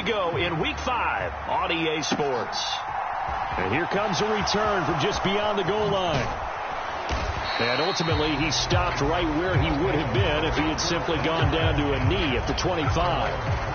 go in Week 5 on EA Sports. And here comes a return from just beyond the goal line. And ultimately, he stopped right where he would have been if he had simply gone down to a knee at the 25.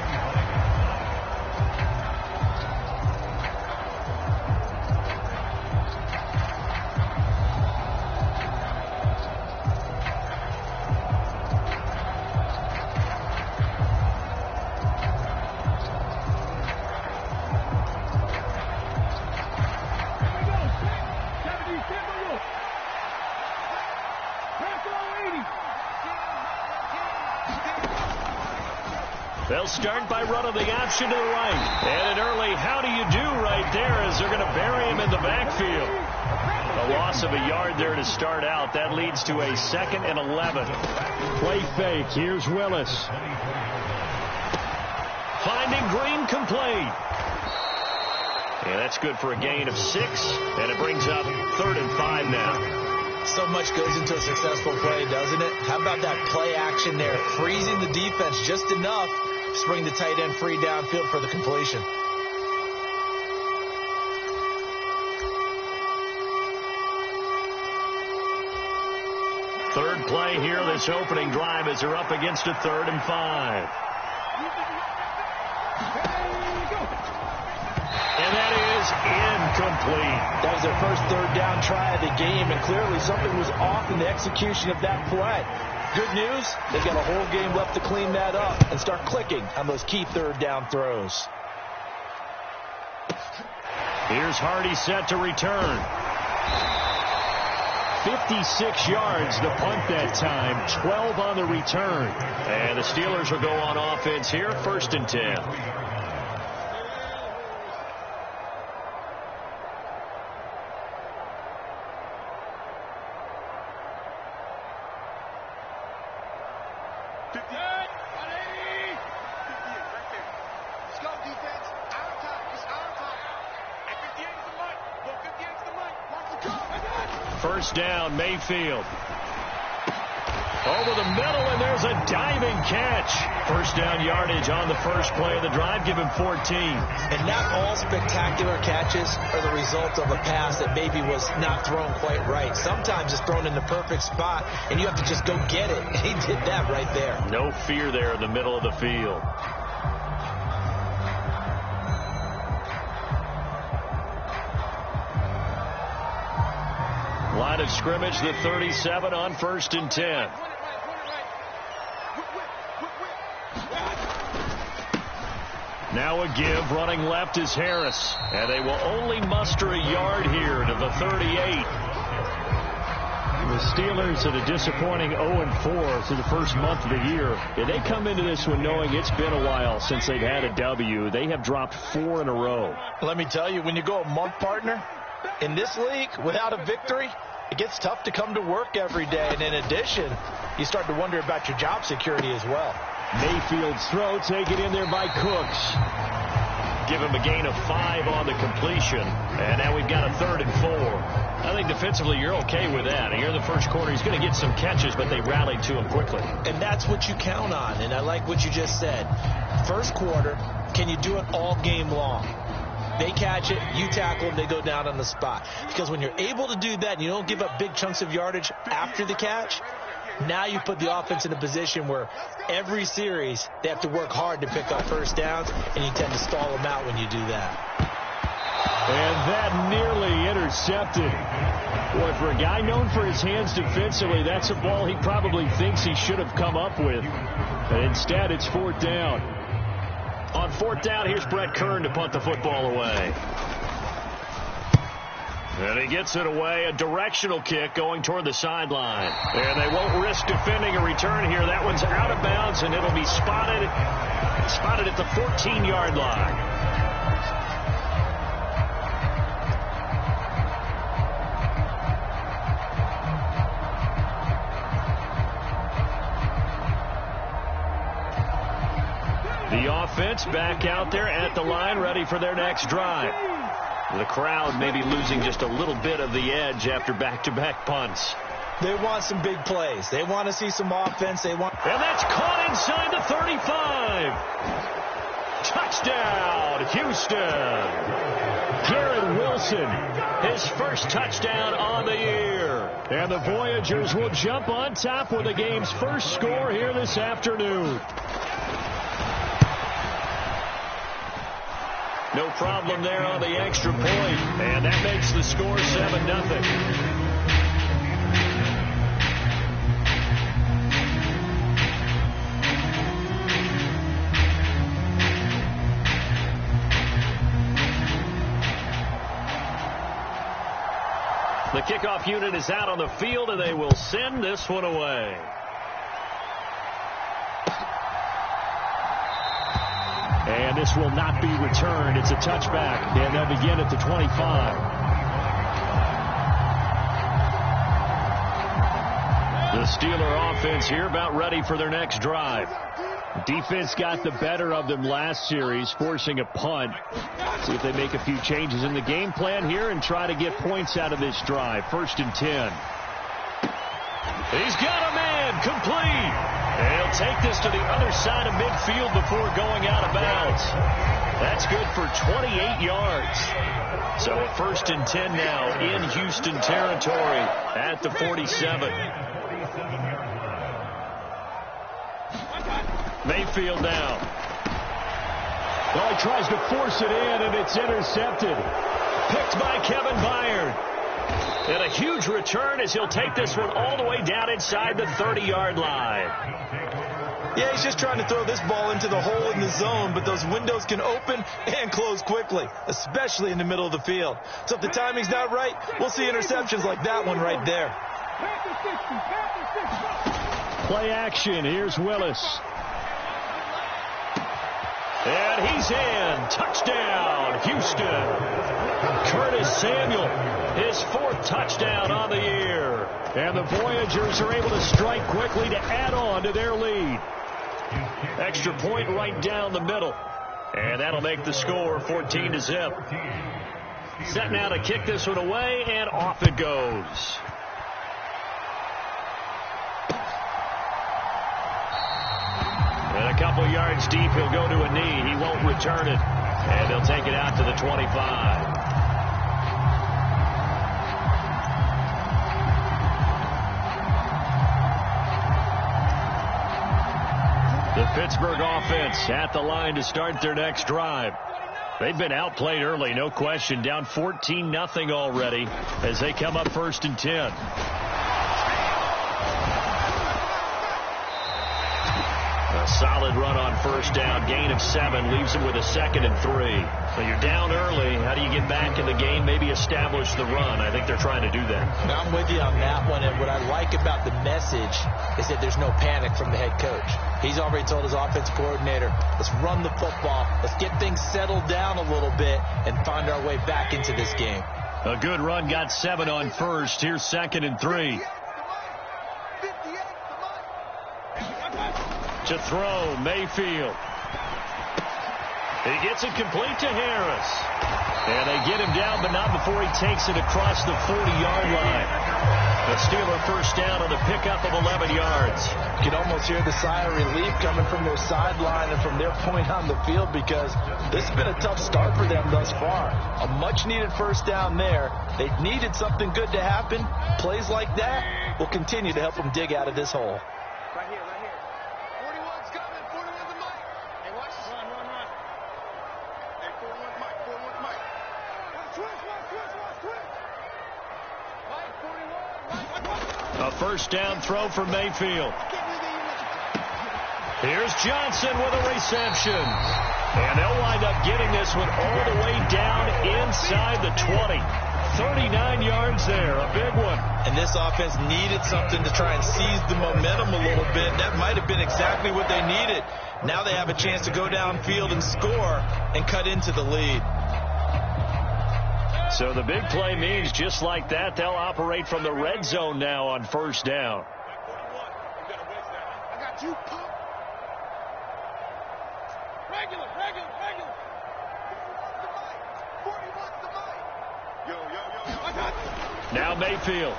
They'll start by running the option to the right. And an early how do you do right there as they're going to bury him in the backfield. A loss of a yard there to start out. That leads to a 2nd and 11. Play fake. Here's Willis. Finding Green complete. And that's good for a gain of 6. And it brings up 3rd and 5 now. So much goes into a successful play, doesn't it? How about that play action there? Freezing the defense just enough to bring the tight end free downfield for the completion. Third play here, this opening drive as they're up against a 3rd and 5. And that is incomplete. That was their first 3rd down try of the game, and clearly something was off in the execution of that play. Good news, they've got a whole game left to clean that up and start clicking on those key 3rd down throws. Here's Hardy set to return. 56 yards the punt that time, 12 on the return. And the Steelers will go on offense here, 1st and 10. First down, Mayfield. Over the middle, and there's a diving catch. First down yardage on the first play of the drive. Give him 14. And not all spectacular catches are the result of a pass that maybe was not thrown quite right. Sometimes it's thrown in the perfect spot, and you have to just go get it. And he did that right there. No fear there in the middle of the field. Line of scrimmage, the 37 on 1st and 10. Now a give, running left is Harris. And they will only muster a yard here to the 38. The Steelers at a disappointing 0-4 through the first month of the year. And they come into this one knowing it's been a while since they've had a W. They have dropped 4 in a row. Let me tell you, when you go a month, partner, in this league without a victory, it gets tough to come to work every day. And in addition, you start to wonder about your job security as well. Mayfield's throw taken in there by Cooks. Give him a gain of 5 on the completion. And now we've got a 3rd and 4. I think defensively you're okay with that. And you're in the first quarter. He's going to get some catches, but they rallied to him quickly. And that's what you count on. And I like what you just said. First quarter, can you do it all game long? They catch it, you tackle them, they go down on the spot. Because when you're able to do that and you don't give up big chunks of yardage after the catch, now you put the offense in a position where every series they have to work hard to pick up first downs, and you tend to stall them out when you do that. And that nearly intercepted. Boy, for a guy known for his hands defensively, that's a ball he probably thinks he should have come up with. But instead, it's 4th down. On 4th down, here's Brett Kern to punt the football away. And he gets it away, a directional kick going toward the sideline. And they won't risk defending a return here. That one's out of bounds, and it'll be spotted at the 14-yard line. The offense back out there at the line, ready for their next drive. The crowd maybe losing just a little bit of the edge after back-to-back punts. They want some big plays. They want to see some offense. And that's caught inside the 35. Touchdown, Houston. Garrett Wilson, his first touchdown on the year. And the Voyagers will jump on top with the game's first score here this afternoon. No problem there on the extra point. And that makes the score 7-0. The kickoff unit is out on the field, and they will send this one away. And this will not be returned. It's a touchback, and they'll begin at the 25. The Steeler offense here about ready for their next drive. Defense got the better of them last series, forcing a punt. See if they make a few changes in the game plan here and try to get points out of this drive. 1st and 10. He's got a man, complete. And he'll take this to the other side of midfield before going out of bounds. That's good for 28 yards. So a 1st and 10 now in Houston territory at the 47. Mayfield now. Well, he tries to force it in, and it's intercepted. Picked by Kevin Byard. And a huge return as he'll take this one all the way down inside the 30-yard line. Yeah, he's just trying to throw this ball into the hole in the zone, but those windows can open and close quickly, especially in the middle of the field. So if the timing's not right, we'll see interceptions like that one right there. Play action. Here's Willis. And he's in. Touchdown, Houston. Curtis Samuel, his 4th touchdown on the year. And the Voyagers are able to strike quickly to add on to their lead. Extra point right down the middle. And that'll make the score 14-0. Set now to kick this one away, and off it goes. And a couple yards deep, he'll go to a knee. He won't return it. And they'll take it out to the 25. The Pittsburgh offense at the line to start their next drive. They've been outplayed early, no question. Down 14-0 already as they come up 1st and 10. A solid run on 1st down. Gain of 7 leaves them with a 2nd and 3. So you're down early. How do you get back in the game? Maybe establish the run. I think they're trying to do that. Now, I'm with you on that one. And what I like about the message is that there's no panic from the head coach. He's already told his offensive coordinator, let's run the football. Let's get things settled down a little bit and find our way back into this game. A good run, got 7 on 1st. Here's 2nd and 3. To throw, Mayfield. He gets it complete to Harris. And they get him down, but not before he takes it across the 40-yard line. The Steeler 1st down on the pickup of 11 yards. You can almost hear the sigh of relief coming from their sideline and from their point on the field, because this has been a tough start for them thus far. A much-needed 1st down there. They needed something good to happen. Plays like that will continue to help them dig out of this hole. Right here, right here. 41's coming. 41's a mic. Hey, watch this. Run. Hey, 41's mic. 41's mic. Twitch. Mike, 41. A 1st down throw for Mayfield. Here's Johnson with a reception. And they'll wind up getting this one all the way down inside the 20. 39 yards there, a big one. And this offense needed something to try and seize the momentum a little bit. That might have been exactly what they needed. Now they have a chance to go downfield and score and cut into the lead. So the big play means just like that, they'll operate from the red zone now on 1st down. I got you, pump. Regular. 41's the mic. Yo. I got you. Now Mayfield.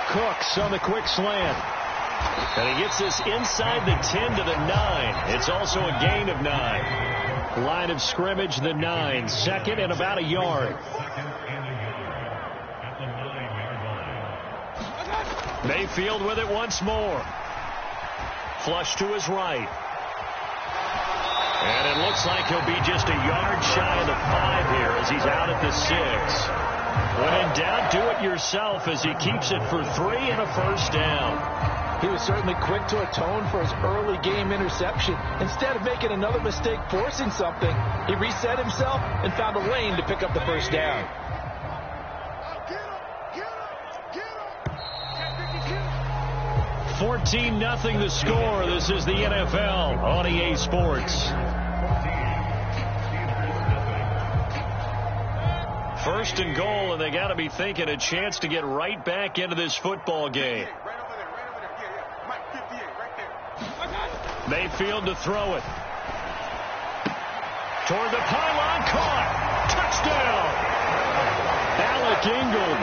Cooks on the quick slant. And he gets this inside the 10 to the 9. It's also a gain of 9. Line of scrimmage, the 9. Second and about a yard. Mayfield with it once more. Flush to his right. And it looks like he'll be just a yard shy of the 5 here as he's out at the 6. When in doubt, do it yourself as he keeps it for 3 and a first down. He was certainly quick to atone for his early game interception. Instead of making another mistake forcing something, he reset himself and found a lane to pick up the first down. 14-0 the score. This is the NFL on EA Sports. First and goal, and they got to be thinking a chance to get right back into this football game. Mayfield to throw it. Toward the pylon, caught. Touchdown. Alec Ingold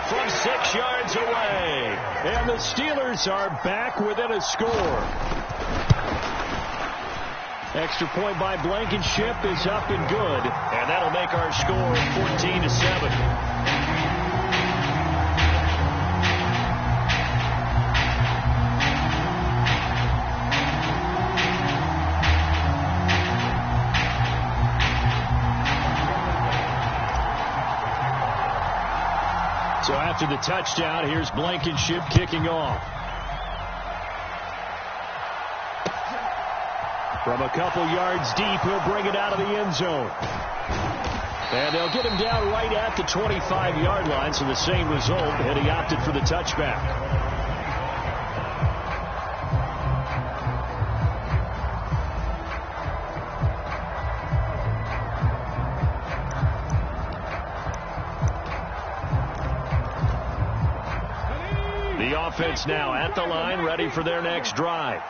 from 6 yards away. And the Steelers are back within a score. Extra point by Blankenship is up and good. And that'll make our score 14-7. So after the touchdown, here's Blankenship kicking off. From a couple yards deep, he'll bring it out of the end zone. And they'll get him down right at the 25-yard line, so the same result, and he opted for the touchback. The offense now at the line, ready for their next drive.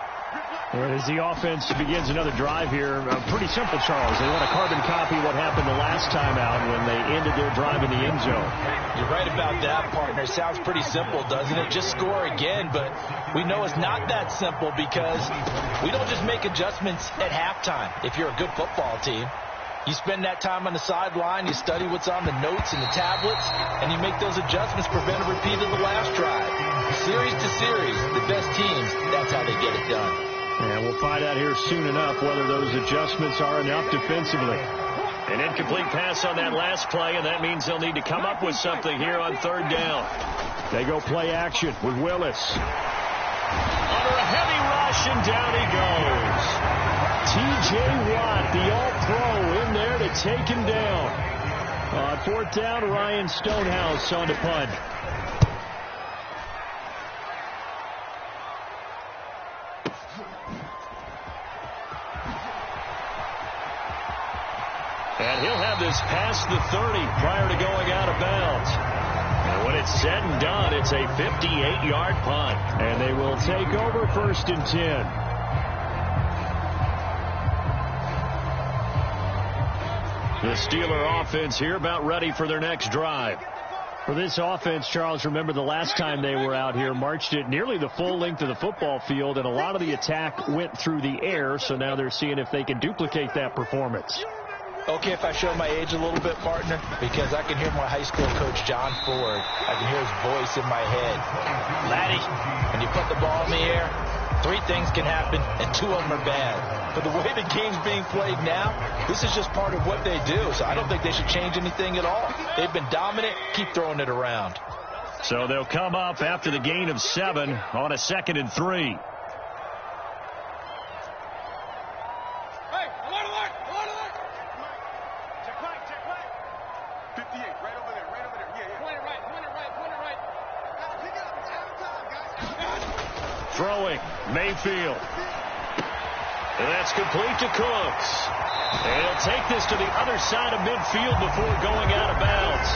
And as the offense begins another drive here, pretty simple, Charles. They want to carbon copy what happened the last time out when they ended their drive in the end zone. You're right about that, partner. Sounds pretty simple, doesn't it? Just score again, but we know it's not that simple because we don't just make adjustments at halftime if you're a good football team. You spend that time on the sideline, you study what's on the notes and the tablets, and you make those adjustments, prevent a repeat of the last drive. Series to series, the best teams, that's how they get it done. And we'll find out here soon enough whether those adjustments are enough defensively. An incomplete pass on that last play, and that means they'll need to come up with something here on third down. They go play action with Willis. Under a heavy rush, and down he goes. T.J. Watt, the all-pro, in there to take him down. On fourth down, Ryan Stonehouse on to punt. And he'll have this past the 30 prior to going out of bounds. And when it's said and done, it's a 58-yard punt. And they will take over first and 10. The Steeler offense here about ready for their next drive. For this offense, Charles, remember the last time they were out here, marched it nearly the full length of the football field, and a lot of the attack went through the air, so now they're seeing if they can duplicate that performance. Okay, if I show my age a little bit, partner, because I can hear my high school coach, John Ford. I can hear his voice in my head. Laddie, when you put the ball in the air, 3 things can happen, and 2 of them are bad. But the way the game's being played now, this is just part of what they do, so I don't think they should change anything at all. They've been dominant. Keep throwing it around. So they'll come up after the gain of 7 on a 2nd and 3. Throwing, Mayfield. And that's complete to Cooks. And he'll take this to the other side of midfield before going out of bounds.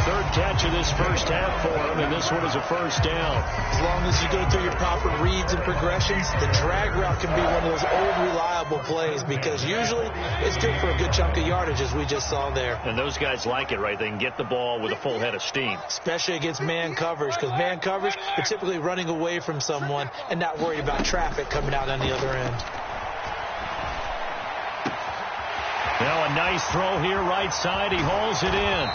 Third catch of this first half for him, and this one is a first down. As long as you go through your proper reads and progressions, the drag route can be one of those old reliable plays because usually it's good for a good chunk of yardage, as we just saw there. And those guys like it, right? They can get the ball with a full head of steam. Especially against man coverage, because man coverage, you're typically running away from someone and not worried about traffic coming out on the other end. Now a nice throw here, right side. He hauls it in.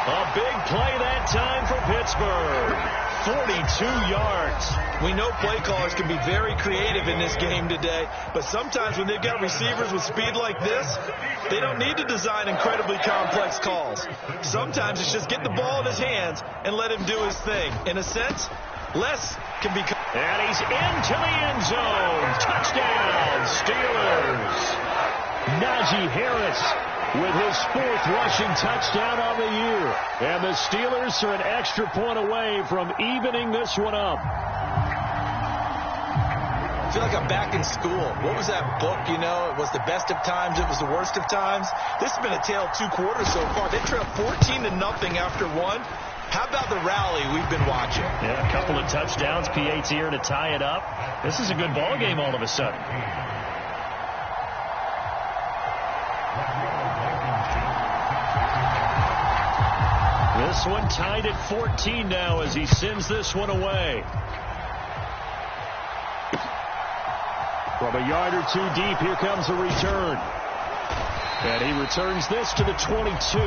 A big play that time for Pittsburgh. 42 yards. We know play callers can be very creative in this game today, but sometimes when they've got receivers with speed like this, they don't need to design incredibly complex calls. Sometimes it's just get the ball in his hands and let him do his thing. In a sense, less can be... And he's into the end zone. Touchdown, Steelers. Najee Harris with his 4th rushing touchdown on the year. And the Steelers are an extra point away from evening this one up. I feel like I'm back in school. What was that book, you know? It was the best of times. It was the worst of times. This has been a tale of 2 quarters so far. They trailed 14-0 after 1. How about the rally we've been watching? Yeah, a couple of touchdowns. P.A.'s here to tie it up. This is a good ball game all of a sudden. This one tied at 14 now as he sends this one away. From a yard or 2 deep, here comes a return. And he returns this to the 22.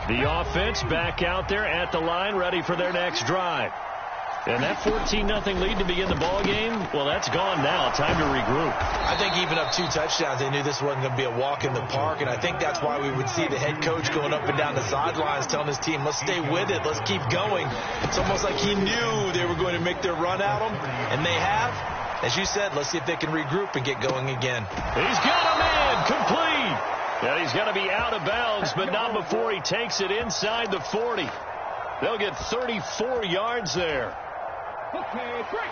The offense back out there at the line, ready for their next drive. And that 14-0 lead to begin the ball game, well, that's gone now. Time to regroup. I think even up 2 touchdowns, they knew this wasn't going to be a walk in the park, and I think that's why we would see the head coach going up and down the sidelines telling his team, let's stay with it, let's keep going. It's almost like he knew they were going to make their run at him, and they have. As you said, let's see if they can regroup and get going again. He's got a man, complete. And he's going to be out of bounds, but not before he takes it inside the 40. They'll get 34 yards there. Okay, break.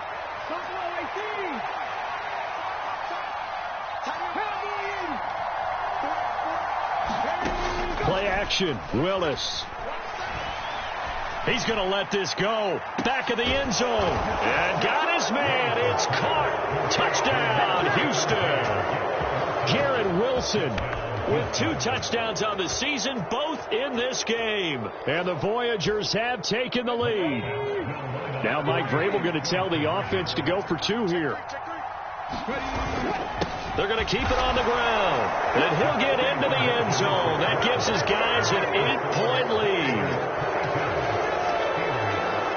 Play action. Willis. He's going to let this go. Back of the end zone. And got his man. It's caught. Touchdown, Houston. Garrett Wilson with 2 touchdowns on the season, both in this game. And the Voyagers have taken the lead. Now Mike Vrabel going to tell the offense to go for 2 here. They're going to keep it on the ground. And he'll get into the end zone. That gives his guys an 8-point lead.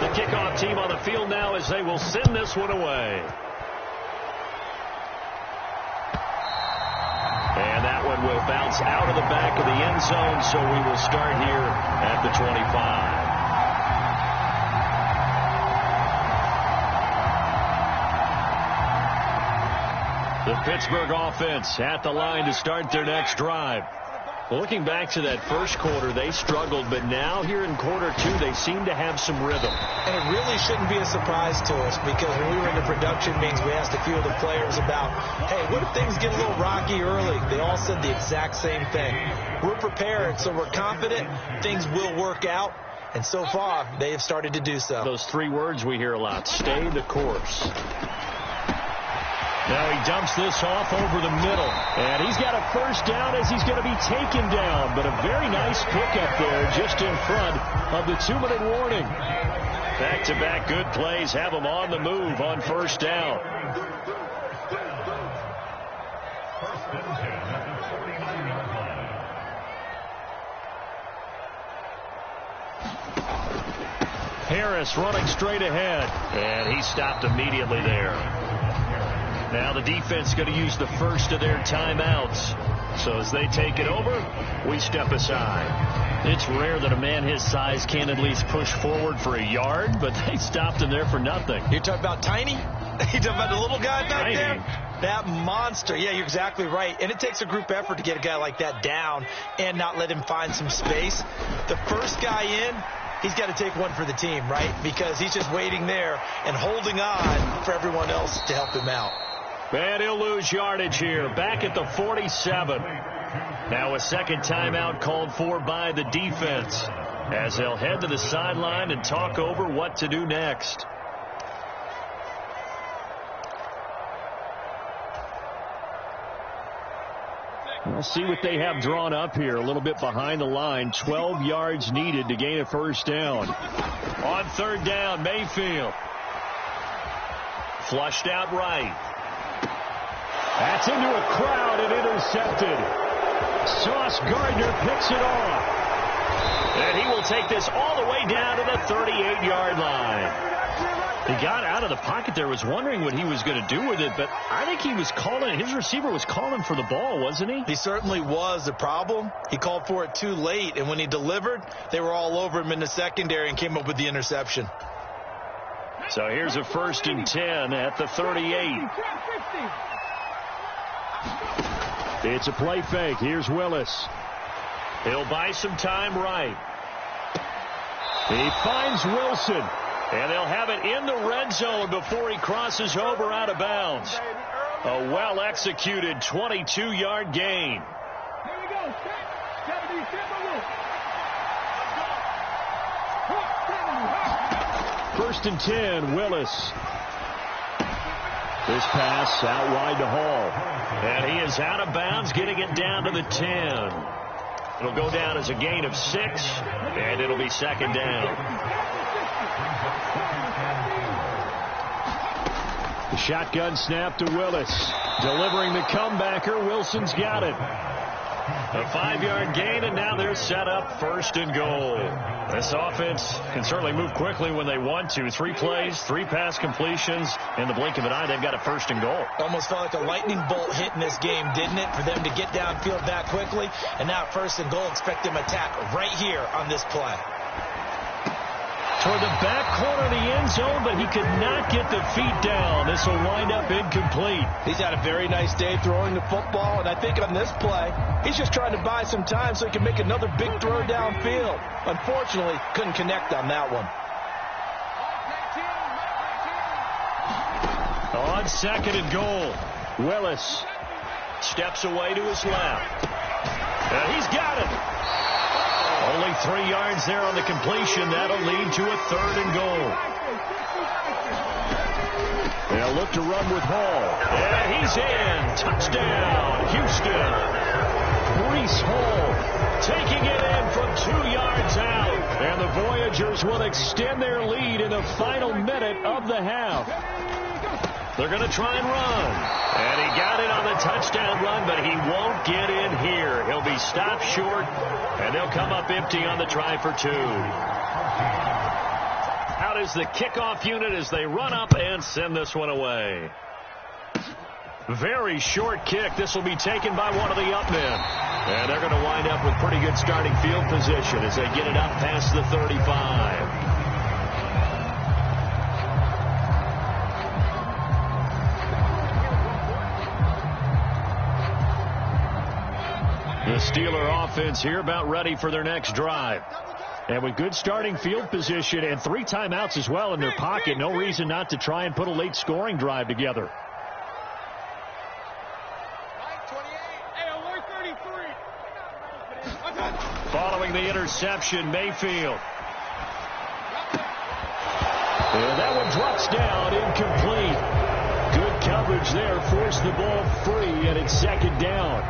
The kickoff team on the field now as they will send this one away. And that one will bounce out of the back of the end zone, so we will start here at the 25. The Pittsburgh offense at the line to start their next drive. Looking back to that first quarter, they struggled, but now here in quarter 2, they seem to have some rhythm. And it really shouldn't be a surprise to us because when we were in the production meetings, we asked a few of the players about, hey, what if things get a little rocky early? They all said the exact same thing. We're prepared, so we're confident things will work out. And so far, they have started to do so. Those 3 words we hear a lot, stay the course. Now he dumps this off over the middle. And he's got a first down as he's going to be taken down. But a very nice pickup there just in front of the 2-minute warning. Back-to-back good plays have him on the move on first down. Harris running straight ahead. And he stopped immediately there. Now the defense is going to use the first of their timeouts. So as they take it over, we step aside. It's rare that a man his size can't at least push forward for a yard, but they stopped him there for nothing. You're talking about tiny? You talking about the little guy back there? That monster. Yeah, you're exactly right. And it takes a group effort to get a guy like that down and not let him find some space. The first guy in, he's got to take one for the team, right? Because he's just waiting there and holding on for everyone else to help him out. And he'll lose yardage here. Back at the 47. Now a second timeout called for by the defense as they'll head to the sideline and talk over what to do next. We'll see what they have drawn up here. A little bit behind the line. 12 yards needed to gain a first down. On third down, Mayfield. Flushed out right. That's into a crowd and intercepted. Sauce Gardner picks it off. And he will take this all the way down to the 38-yard line. He got out of the pocket there, was wondering what he was going to do with it, but I think he was calling, his receiver was calling for the ball, wasn't he? He certainly was. The problem, he called for it too late, and when he delivered, they were all over him in the secondary and came up with the interception. So here's a 1st and 10 at the 38. It's a play fake. Here's Willis. He'll buy some time right. He finds Wilson. And they'll have it in the red zone before he crosses over out of bounds. A well-executed 22-yard gain. Here we go. 1st and 10, Willis. This pass out wide to Hall. And he is out of bounds, getting it down to the 10. It'll go down as a gain of 6, and it'll be second down. The shotgun snap to Willis. Delivering the comebacker. Wilson's got it. A 5-yard gain, and now they're set up 1st and goal. This offense can certainly move quickly when they want to. 3 plays, 3 pass completions. In the blink of an eye, they've got a 1st and goal. Almost felt like a lightning bolt hit in this game, didn't it? For them to get downfield that quickly. And now 1st and goal, expect them to attack right here on this play. Toward the back corner of the end zone, but he could not get the feet down. This will wind up incomplete. He's had a very nice day throwing the football, and I think on this play, he's just trying to buy some time so he can make another big throw downfield. Unfortunately, couldn't connect on that one. On 2nd and goal, Willis steps away to his left. And he's got it. Only 3 yards there on the completion. That'll lead to a 3rd and goal. They'll look to run with Hall. And he's in. Touchdown, Houston. Breece Hall taking it in from 2 yards out. And the Voyagers will extend their lead in the final minute of the half. They're going to try and run. And he got it on the touchdown run, but he won't get in here. He'll be stopped short, and they'll come up empty on the try for 2. Out is the kickoff unit as they run up and send this one away. Very short kick. This will be taken by one of the up men. And they're going to wind up with pretty good starting field position as they get it up past the 35. The Steeler offense here about ready for their next drive. And with good starting field position and 3 timeouts as well in their pocket, no reason not to try and put a late scoring drive together. Following the interception, Mayfield. And that one drops down, incomplete. Good coverage there, forced the ball free, and it's 2nd down.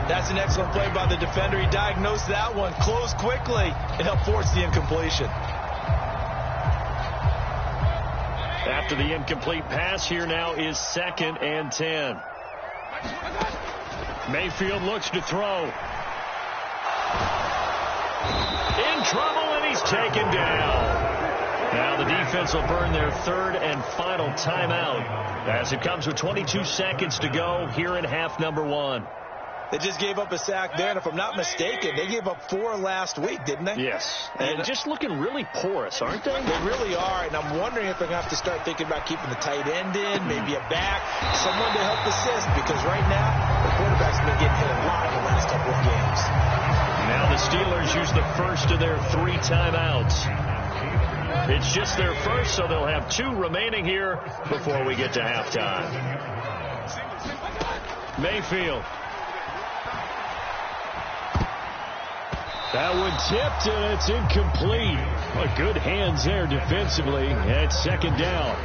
That's an excellent play by the defender. He diagnosed that one, closed quickly, and helped force the incompletion. After the incomplete pass, here now is 2nd and 10. Mayfield looks to throw. In trouble, and he's taken down. Now the defense will burn their 3rd and final timeout as it comes with 22 seconds to go here in half number 1. They just gave up a sack there, and if I'm not mistaken, they gave up 4 last week, didn't they? Yes. And just looking really porous, aren't they? They really are, and I'm wondering if they're going to have to start thinking about keeping the tight end in, maybe a back, someone to help assist, because right now, the quarterback's been getting hit a lot in the last couple of games. Now the Steelers use the first of their 3 timeouts. It's just their first, so they'll have 2 remaining here before we get to halftime. Mayfield. That one tipped, and it's incomplete. Well, good hands there defensively at second down.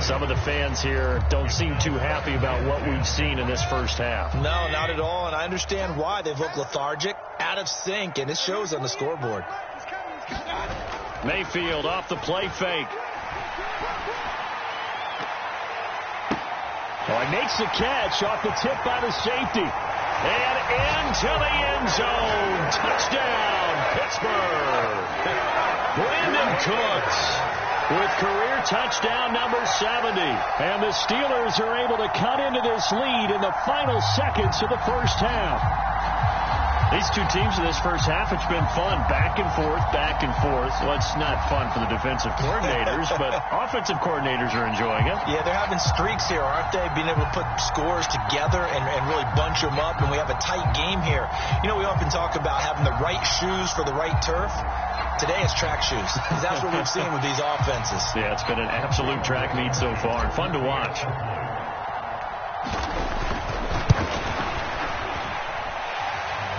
Some of the fans here don't seem too happy about what we've seen in this first half. No, not at all, and I understand why. They've looked lethargic, out of sync, and it shows on the scoreboard. Mayfield off the play fake. Well, he makes the catch off the tip by the safety. And into the end zone. Touchdown, Pittsburgh. Brandon Cooks with career touchdown number 70. And the Steelers are able to cut into this lead in the final seconds of the first half. These 2 teams in this first half, it's been fun. Back and forth, back and forth. Well, it's not fun for the defensive coordinators, but offensive coordinators are enjoying it. Yeah, they're having streaks here, aren't they? Being able to put scores together and really bunch them up, and we have a tight game here. You know, we often talk about having the right shoes for the right turf. Today it's track shoes. That's what we've seen with these offenses. Yeah, it's been an absolute track meet so far, and fun to watch.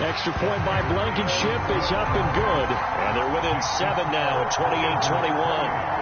Extra point by Blankenship is up and good. And they're within 7 now at 28-21.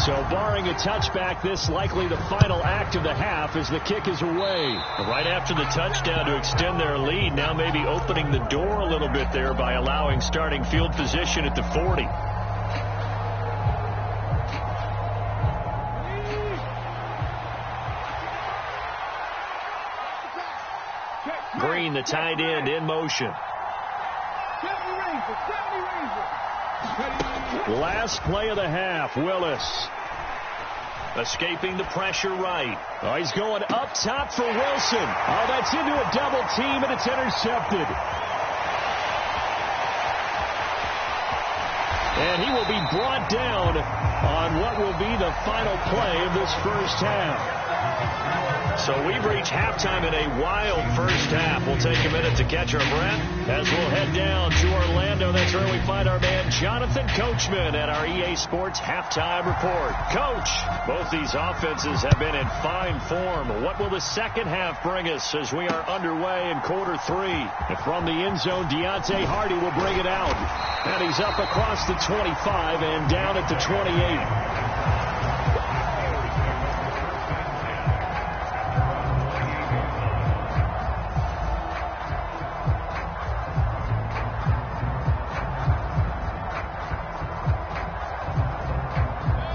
So barring a touchback, this likely the final act of the half as the kick is away. Right after the touchdown to extend their lead, now maybe opening the door a little bit there by allowing starting field position at the 40. Green, the tight end, in motion. Last play of the half, Willis. Escaping the pressure right. Oh, he's going up top for Wilson. Oh, that's into a double team, and it's intercepted. And he will be brought down on what will be the final play of this first half. So we've reached halftime in a wild first half. We'll take a minute to catch our breath as we'll head down to Orlando. That's where we find our man Jonathan Coachman at our EA Sports Halftime Report. Coach, both these offenses have been in fine form. What will the second half bring us as we are underway in quarter 3? And from the end zone, Deontay Hardy will bring it out. And he's up across the 25 and down at the 28.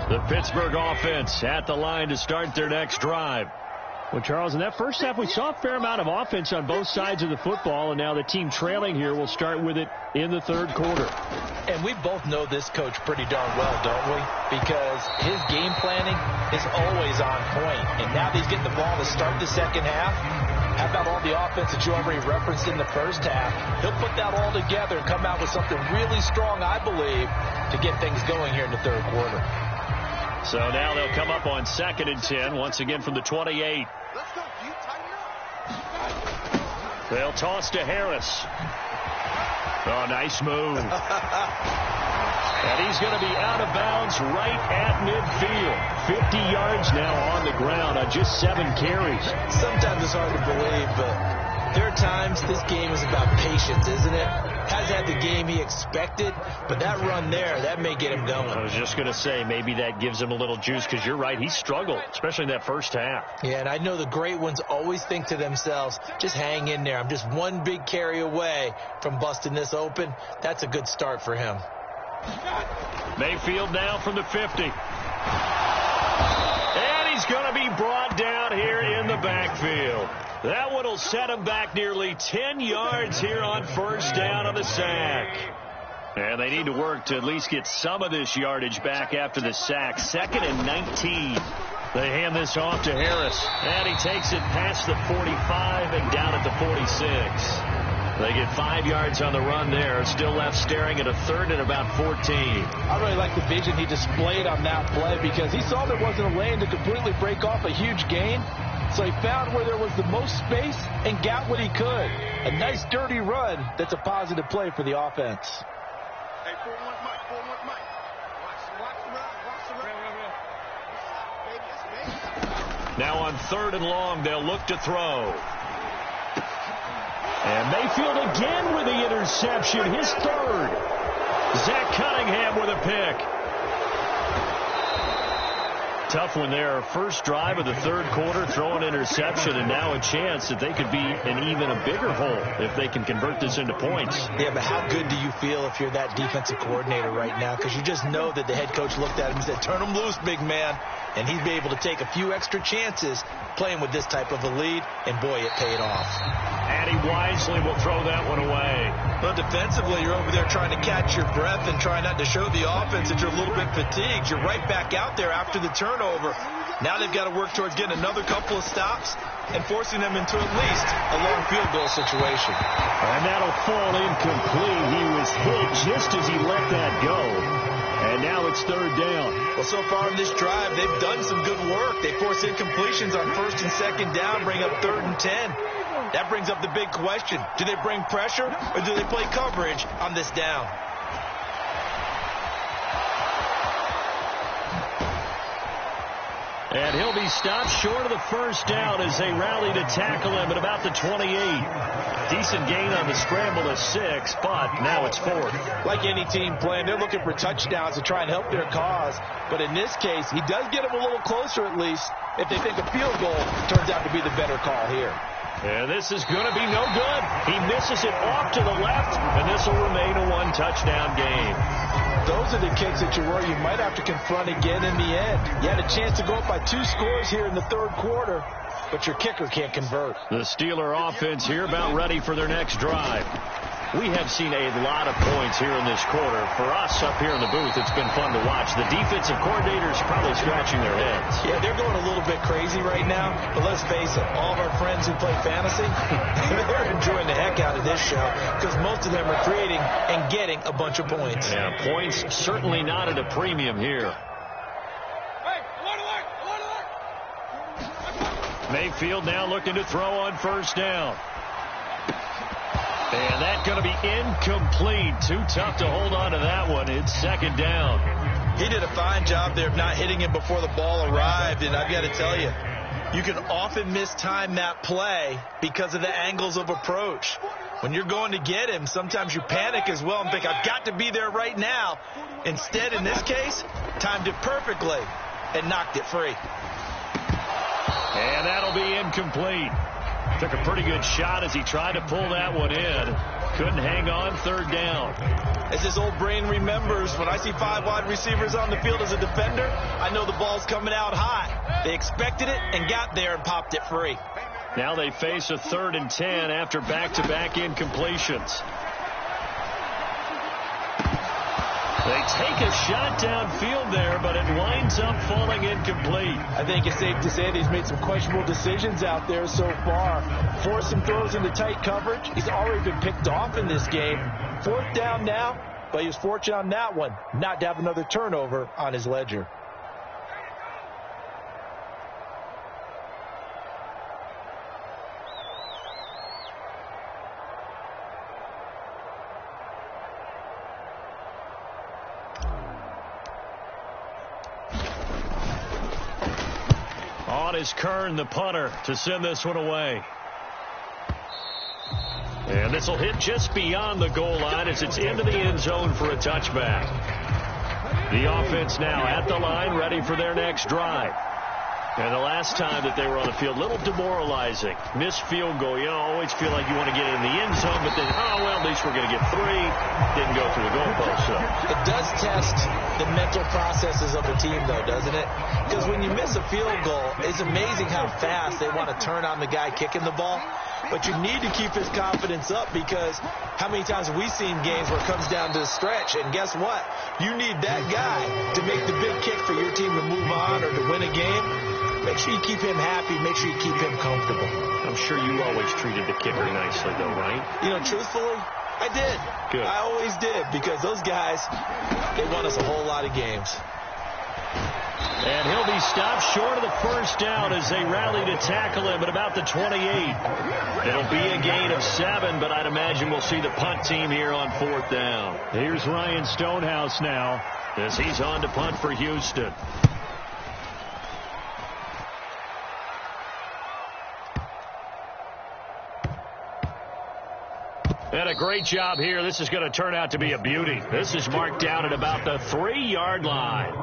The Pittsburgh offense at the line to start their next drive. Well, Charles, in that first half, we saw a fair amount of offense on both sides of the football, and now the team trailing here will start with it in the third quarter. And we both know this coach pretty darn well, don't we? Because his game planning is always on point. And now that he's getting the ball to start the second half, how about all the offense that you already referenced in the first half? He'll put that all together and come out with something really strong, I believe, to get things going here in the third quarter. So now they'll come up on 2nd and 10, once again from the 28. Let's go, G. Tighten up. They'll toss to Harris. Oh, nice move. And he's going to be out of bounds right at midfield. 50 yards now on the ground on just 7 carries. Sometimes it's hard to believe, but there are times this game is about patience, isn't it? Hasn't had the game he expected, but that run there, that may get him going. I was just going to say, maybe that gives him a little juice, because you're right, he struggled, especially in that first half. Yeah, and I know the great ones always think to themselves, just hang in there. I'm just one big carry away from busting this open. That's a good start for him. Mayfield now from the 50. And he's going to be brought down here in the backfield. That one will set him back nearly 10 yards here on first down on the sack. And they need to work to at least get some of this yardage back after the sack. 2nd and 19. They hand this off to Harris. And he takes it past the 45 and down at the 46. They get 5 yards on the run there. Still left staring at a 3rd and about 14. I really like the vision he displayed on that play because he saw there wasn't a lane to completely break off a huge gain. So he found where there was the most space and got what he could. A nice dirty run that's a positive play for the offense. Hey, 4-1 Mike, 4-1 Mike. Watch the run. Now on 3rd and long, they'll look to throw. And Mayfield again with the interception, his 3rd. Zach Cunningham with a pick. Tough one there. First drive of the 3rd quarter, throw an interception, and now a chance that they could be in even a bigger hole if they can convert this into points. Yeah, but how good do you feel if you're that defensive coordinator right now? Because you just know that the head coach looked at him and said, turn him loose, big man. And he'd be able to take a few extra chances playing with this type of a lead, and boy, it paid off. And he wisely will throw that one away. Well, defensively, you're over there trying to catch your breath and try not to show the offense that you're a little bit fatigued. You're right back out there after the turnover. Now they've got to work towards getting another couple of stops and forcing them into at least a long field goal situation. And that'll fall incomplete. He was hit just as he let that go. And now it's 3rd down. Well, so far in this drive, they've done some good work. They force incompletions on 1st and 2nd down, bring up 3rd and 10. That brings up the big question. Do they bring pressure or do they play coverage on this down? And he'll be stopped short of the first down as they rally to tackle him at about the 28. Decent gain on the scramble of 6, but now it's 4th. Like any team playing, they're looking for touchdowns to try and help their cause. But in this case, he does get them a little closer at least if they think a field goal turns out to be the better call here. And this is going to be no good. He misses it off to the left, and this will remain a 1-touchdown game. Those are the kicks that you worry you might have to confront again in the end. You had a chance to go up by 2 scores here in the 3rd quarter, but your kicker can't convert. The Steeler offense here about ready for their next drive. We have seen a lot of points here in this quarter. For us up here in the booth, it's been fun to watch. The defensive coordinators probably scratching their heads. Yeah, they're going a little bit crazy right now, but let's face it, all of our friends who play fantasy, they're enjoying the heck out of this show because most of them are creating and getting a bunch of points. Yeah, points certainly not at a premium here. Mayfield now looking to throw on 1st down. And that's going to be incomplete. Too tough to hold on to that one. It's 2nd down. He did a fine job there of not hitting him before the ball arrived. And I've got to tell you, you can often mistime that play because of the angles of approach. When you're going to get him, sometimes you panic as well and think, I've got to be there right now. Instead, in this case, timed it perfectly and knocked it free. And that'll be incomplete. Took a pretty good shot as he tried to pull that one in. Couldn't hang on. 3rd down. As his old brain remembers, when I see 5 wide receivers on the field as a defender, I know the ball's coming out high. They expected it and got there and popped it free. Now they face a 3rd and 10 after back-to-back incompletions. They take a shot downfield there, but it winds up falling incomplete. I think it's safe to say that he's made some questionable decisions out there so far. Forced some throws into tight coverage. He's already been picked off in this game. 4th down now, but he was fortunate on that one not to have another turnover on his ledger. On is Kern, the punter, to send this one away. And this will hit just beyond the goal line as it's into the end zone for a touchback. The offense now at the line, ready for their next drive. And the last time that they were on the field, a little demoralizing. Missed field goal. You always feel like you want to get it in the end zone, but then, oh, well, at least we're going to get 3. Didn't go through the goalpost. So. It does test the mental processes of a team, though, doesn't it? Because when you miss a field goal, it's amazing how fast they want to turn on the guy kicking the ball. But you need to keep his confidence up, because how many times have we seen games where it comes down to the stretch, and guess what? You need that guy to make the big kick for your team to move on or to win a game. Make sure you keep him happy. Make sure you keep him comfortable. I'm sure you always treated the kicker nicely, though, right? You know, truthfully, I did. Good. I always did, because those guys, they won us a whole lot of games. And he'll be stopped short of the first down as they rally to tackle him at about the 28. It'll be a gain of 7, but I'd imagine we'll see the punt team here on 4th down. Here's Ryan Stonehouse now as he's on to punt for Houston. And a great job here. This is going to turn out to be a beauty. This is marked down at about the 3-yard line.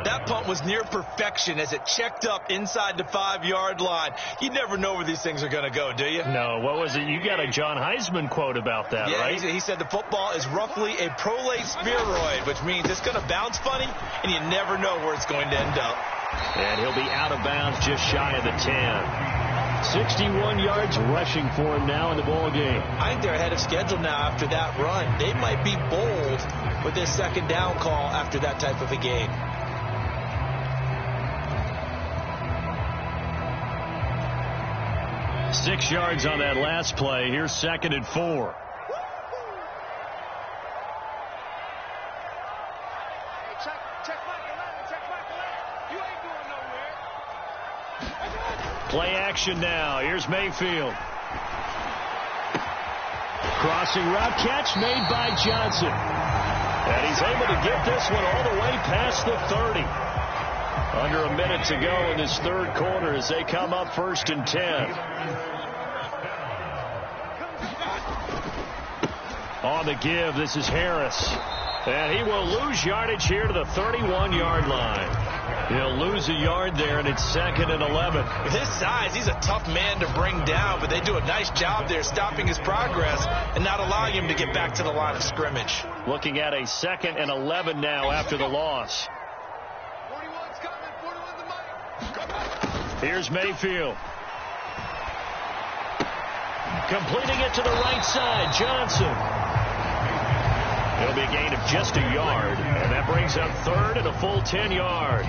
That punt was near perfection as it checked up inside the 5-yard line. You never know where these things are going to go, do you? No, what was it? You got a John Heisman quote about that, yeah, right? He said the football is roughly a prolate spheroid, which means it's going to bounce funny, and you never know where it's going to end up. And he'll be out of bounds just shy of the 10. 61 yards rushing for him now in the ball game. I think they're ahead of schedule now after that run. They might be bold with this 2nd down call after that type of a game. Six yards on that last play. Here's 2nd and 4. Play action now. Here's Mayfield. Crossing route catch made by Johnson. And he's able to get this one all the way past the 30. Under a minute to go in this 3rd quarter as they come up 1st and 10. On the give, this is Harris. And he will lose yardage here to the 31-yard line. He'll lose a yard there, and it's 2nd and 11. With his size, he's a tough man to bring down, but they do a nice job there stopping his progress and not allowing him to get back to the line of scrimmage. Looking at a 2nd and 11 now after the loss. 41's coming. 41's the mic. Here's Mayfield. Completing it to the right side, Johnson. It'll be a gain of just a yard, and that brings up 3rd and a full 10 yards.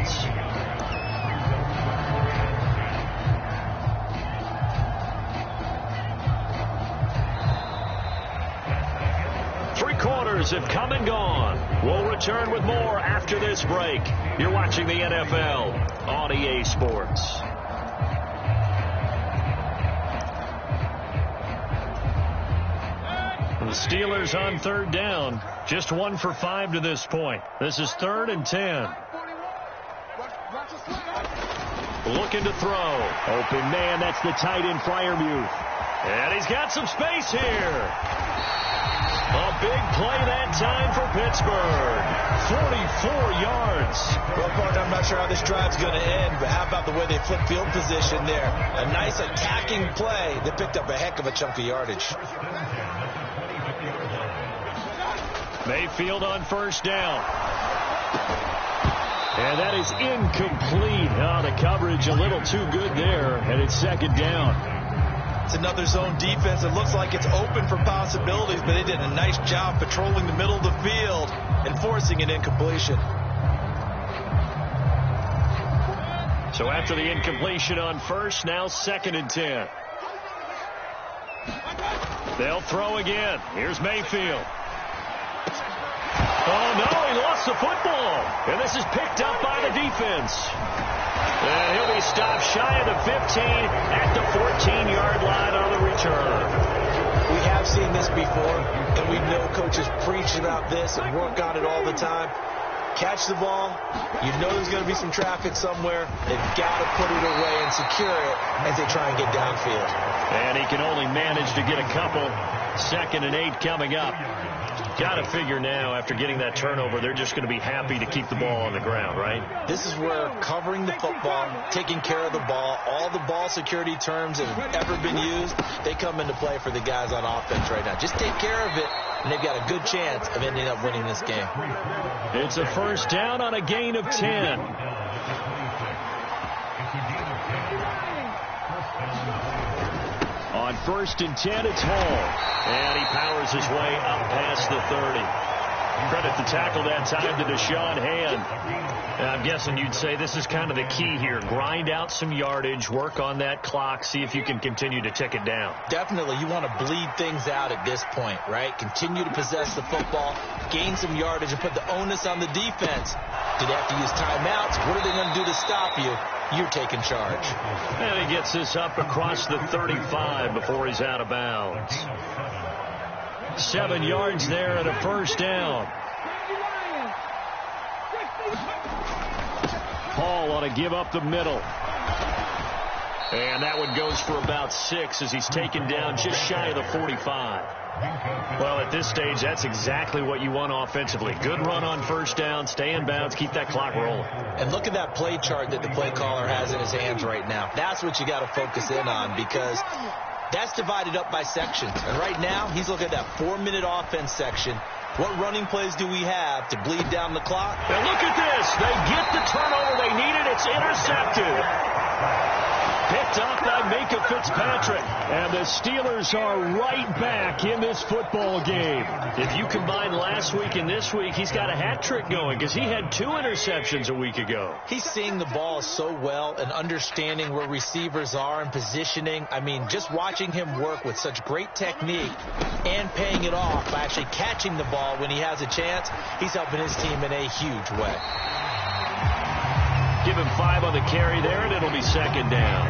Three quarters have come and gone. We'll return with more after this break. You're watching the NFL on EA Sports. The Steelers on 3rd down. Just 1 for 5 to this point. This is 3rd and 10. Looking to throw. Open man, that's the tight end Freiermuth. And he's got some space here. A big play that time for Pittsburgh. 44 yards. Well, partner, I'm not sure how this drive's going to end, but how about the way they flip field position there? A nice attacking play that picked up a heck of a chunk of yardage. Mayfield on 1st down. And that is incomplete. Oh, the coverage a little too good there, and it's 2nd down. It's another zone defense. It looks like it's open for possibilities, but they did a nice job patrolling the middle of the field and forcing an incompletion. So after the incompletion on 1st, now 2nd and 10. They'll throw again. Here's Mayfield. Oh, no, he lost the football. And this is picked up by the defense. And he'll be stopped shy of the 15 at the 14-yard line on the return. We have seen this before, and we know coaches preach about this and work on it all the time. Catch the ball. You know there's going to be some traffic somewhere. They've got to put it away and secure it as they try and get downfield. And he can only manage to get a couple. 2nd and 8 coming up. Got to figure now, after getting that turnover, they're just going to be happy to keep the ball on the ground, right? This is where covering the football, taking care of the ball, all the ball security terms that have ever been used, they come into play for the guys on offense right now. Just take care of it, and they've got a good chance of ending up winning this game. It's a first down on a gain of 10. On 1st and 10, it's Hall. And he powers his way up past the 30. Credit the tackle that time to Deshaun Hand. And I'm guessing you'd say this is kind of the key here. Grind out some yardage, work on that clock, see if you can continue to tick it down. Definitely. You want to bleed things out at this point, right? Continue to possess the football, gain some yardage, and put the onus on the defense. Do they have to use timeouts? What are they going to do to stop you? You're taking charge. And he gets this up across the 35 before he's out of bounds. 7 yards there and a first down. Hall ought to give up the middle. And that one goes for about 6 as he's taken down just shy of the 45. Well, at this stage, that's exactly what you want offensively. Good run on first down, stay in bounds, keep that clock rolling. And look at that play chart that the play caller has in his hands right now. That's what you got to focus in on, because that's divided up by sections. And right now, he's looking at that 4-minute offense section. What running plays do we have to bleed down the clock? And look at this. They get the turnover they needed. It's intercepted. Picked off by Minka Fitzpatrick. And the Steelers are right back in this football game. If you combine last week and this week, he's got a hat trick going because he had 2 interceptions a week ago. He's seeing the ball so well and understanding where receivers are and positioning. I mean, just watching him work with such great technique and paying it off by actually catching the ball when he has a chance, he's helping his team in a huge way. Give him 5 on the carry there, and it'll be 2nd down.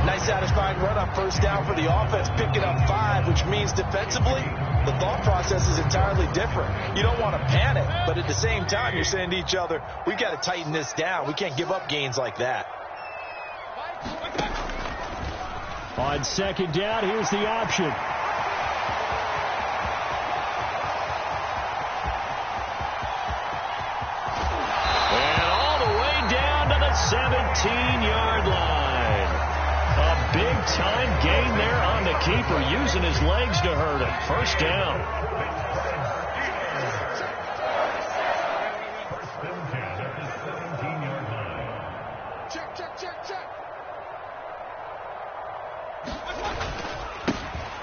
Nice satisfying run on first down for the offense, picking up 5, which means defensively, the thought process is entirely different. You don't want to panic, but at the same time, you're saying to each other, we've got to tighten this down. We can't give up gains like that. On 2nd down, here's the option. And all the way down to the 17-yard line. A big-time gain there on the keeper, using his legs to hurt him. First down. Check.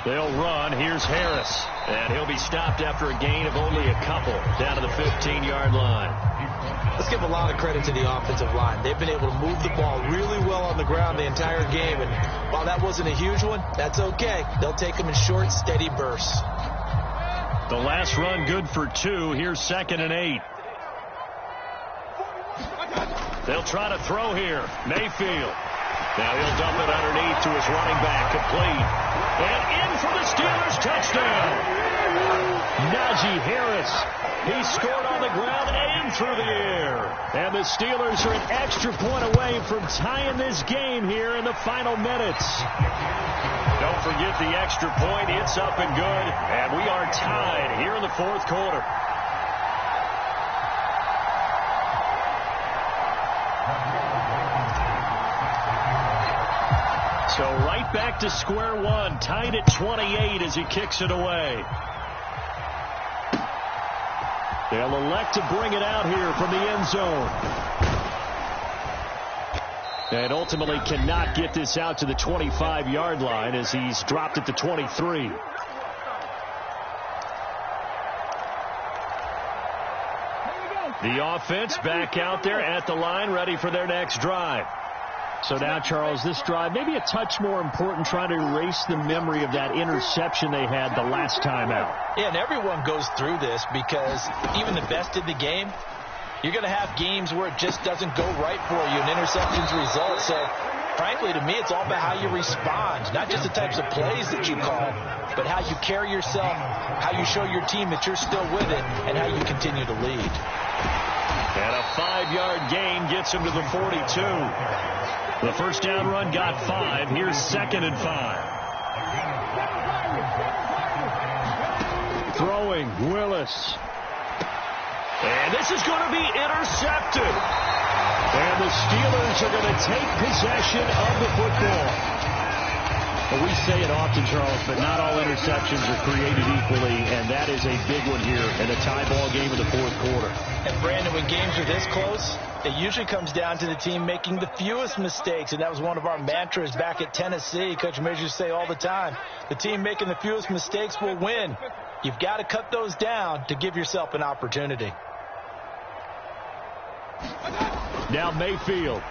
They'll run. Here's Harris. And he'll be stopped after a gain of only a couple down to the 15-yard line. Let's give a lot of credit to the offensive line. They've been able to move the ball really well on the ground the entire game. And while that wasn't a huge one, that's okay. They'll take them in short, steady bursts. The last run good for 2. Here's 2nd and 8. They'll try to throw here. Mayfield. Now he'll dump it underneath to his running back. Complete. And in for the Steelers touchdown. Najee Harris. He scored on the ground and through the air. And the Steelers are an extra point away from tying this game here in the final minutes. Don't forget the extra point. It's up and good. And we are tied here in the 4th quarter. So right back to square one, tied at 28 as he kicks it away. They'll elect to bring it out here from the end zone. And ultimately cannot get this out to the 25-yard line as he's dropped at the 23. The offense back out there at the line, ready for their next drive. So now, Charles, this drive maybe a touch more important, trying to erase the memory of that interception they had the last time out. Yeah, and everyone goes through this because even the best in the game, you're going to have games where it just doesn't go right for you and interceptions result. So, frankly, to me, it's all about how you respond, not just the types of plays that you call, but how you carry yourself, how you show your team that you're still with it, and how you continue to lead. And a 5-yard gain gets him to the 42. The first down run got 5. Here's 2nd and 5. Throwing, Willis. And this is going to be intercepted. And the Steelers are going to take possession of the football. Well, we say it often, Charles, but not all interceptions are created equally, and that is a big one here in a tie ball game in the fourth quarter. And, Brandon, when games are this close, it usually comes down to the team making the fewest mistakes, and that was one of our mantras back at Tennessee. Coach Majors used to say all the time, the team making the fewest mistakes will win. You've got to cut those down to give yourself an opportunity. Now Mayfield.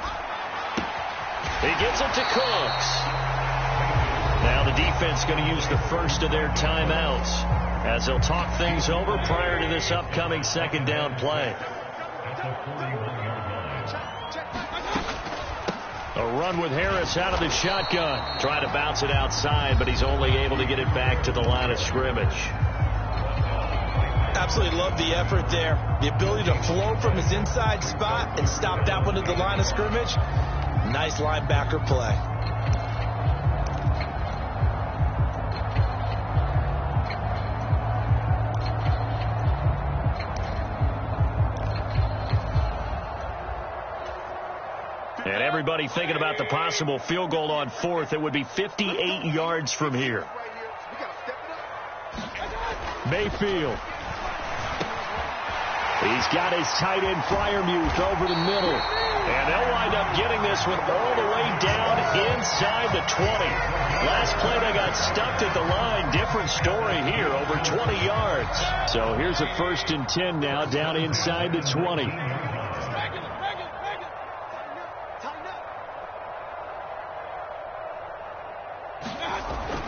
He gets it to Cooks. Now the defense going to use the first of their timeouts as they'll talk things over prior to this upcoming second down play. A run with Harris out of the shotgun. Trying to bounce it outside, but he's only able to get it back to the line of scrimmage. Absolutely love the effort there. The ability to flow from his inside spot and stop that one at the line of scrimmage. Nice linebacker play. And everybody thinking about the possible field goal on fourth. It would be 58 yards from here. Mayfield. He's got his tight end Freiermuth over the middle. And they'll wind up getting this one all the way down inside the 20. Last play they got stuffed at the line. Different story here, over 20 yards. So here's a 1st and 10 now down inside the 20.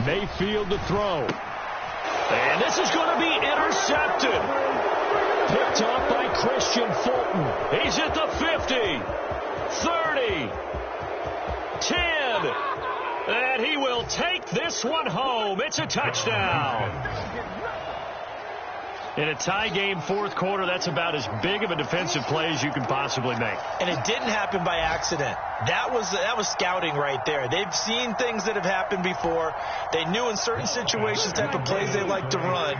Mayfield to throw. And this is going to be intercepted. Picked off by Christian Fulton. He's at the 50, 30, 10. And he will take this one home. It's a touchdown. In a tie game fourth quarter, that's about as big of a defensive play as you can possibly make. And it didn't happen by accident. That was scouting right there. They've seen things that have happened before. They knew in certain situations type of plays they like to run,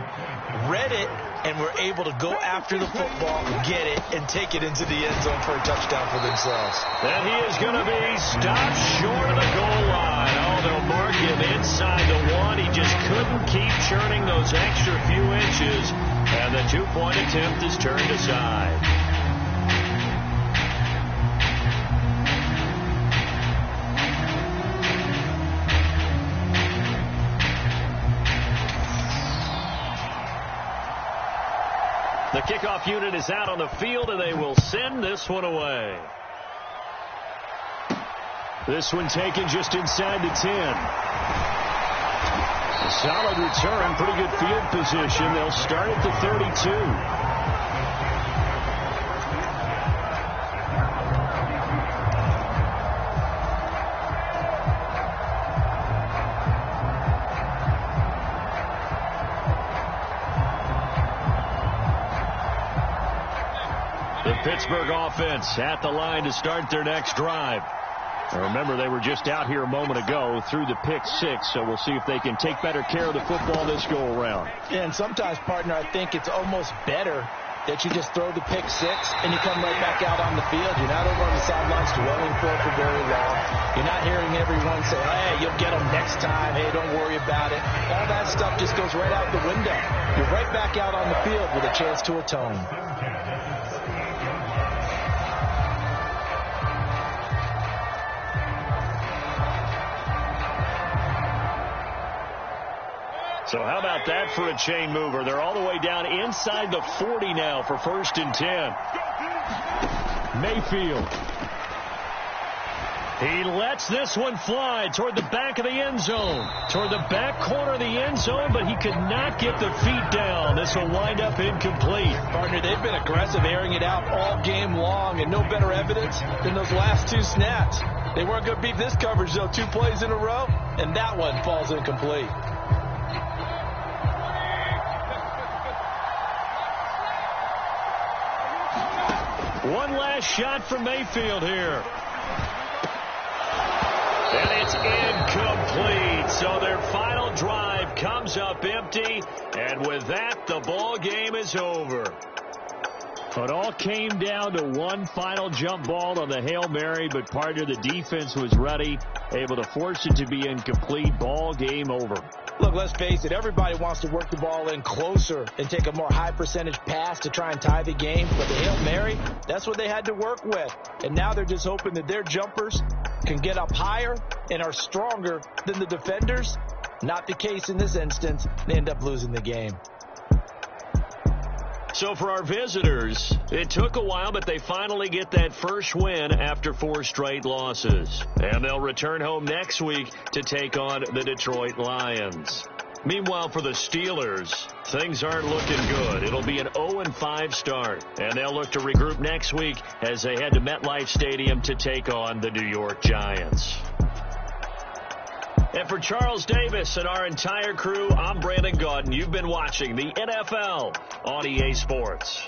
read it, and were able to go after the football, get it, and take it into the end zone for a touchdown for themselves. And he is going to be stopped short of the goal line. Oh, they'll mark him inside the one. He just couldn't keep churning those extra few inches. And the two-point attempt is turned aside. The kickoff unit is out on the field, and they will send this one away. This one taken just inside the 10. Solid return, pretty good field position. They'll start at the 32. The Pittsburgh offense at the line to start their next drive. Remember, they were just out here a moment ago through the pick six, so we'll see if they can take better care of the football this go-around. Yeah, and sometimes, partner, I think it's almost better that you just throw the pick six and you come right back out on the field. You're not over on the sidelines dwelling for very long. You're not hearing everyone say, hey, you'll get them next time. Hey, don't worry about it. All that stuff just goes right out the window. You're right back out on the field with a chance to atone. So how about that for a chain mover? They're all the way down inside the 40 now for 1st and 10. Mayfield. He lets this one fly toward the back of the end zone. Toward the back corner of the end zone, but he could not get the feet down. This will wind up incomplete. Partner, they've been aggressive, airing it out all game long, and no better evidence than those last two snaps. They weren't going to beat this coverage, though. 2 plays in a row, and that one falls incomplete. One last shot from Mayfield here. And it's incomplete. So their final drive comes comes up empty, and with that, the ball game is over. It all came down to one final jump ball on the Hail Mary, but part of the defense was ready, able to force it to be incomplete. Ball game over. Look, let's face it, everybody wants to work the ball in closer and take a more high percentage pass to try and tie the game. But the Hail Mary, that's what they had to work with. And now they're just hoping that their jumpers can get up higher and are stronger than the defenders. Not the case in this instance. They end up losing the game. So for our visitors, it took a while, but they finally get that first win after 4 straight losses. And they'll return home next week to take on the Detroit Lions. Meanwhile, for the Steelers, things aren't looking good. It'll be an 0-5 start, and they'll look to regroup next week as they head to MetLife Stadium to take on the New York Giants. And for Charles Davis and our entire crew, I'm Brandon Gaudin. You've been watching the NFL on EA Sports.